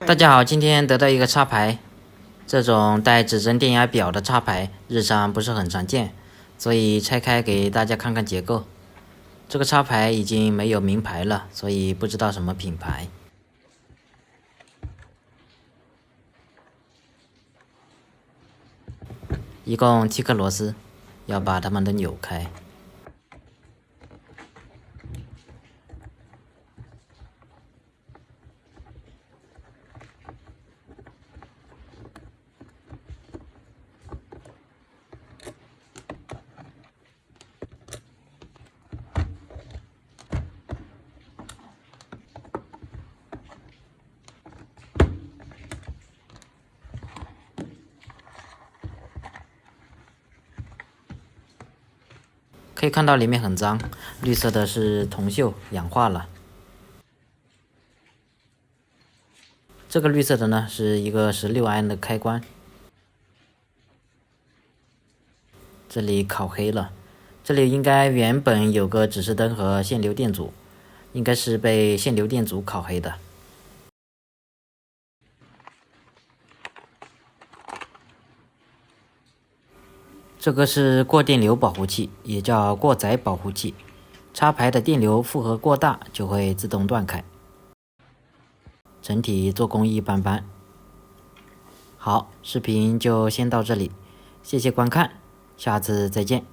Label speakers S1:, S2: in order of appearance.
S1: 大家好，今天得到一个插排，这种带指针电压表的插排日常不是很常见，所以拆开给大家看看结构。这个插排已经没有名牌了，所以不知道什么品牌。一共7颗螺丝，要把它们都扭开。可以看到里面很脏，绿色的是铜锈，氧化了。这个绿色的呢，是一个16安的开关，这里烤黑了。这里应该原本有个指示灯和限流电阻，应该是被限流电阻烤黑的。这个是过电流保护器，也叫过载保护器。插排的电流负荷过大就会自动断开。整体做工一般般。好，视频就先到这里，谢谢观看，下次再见。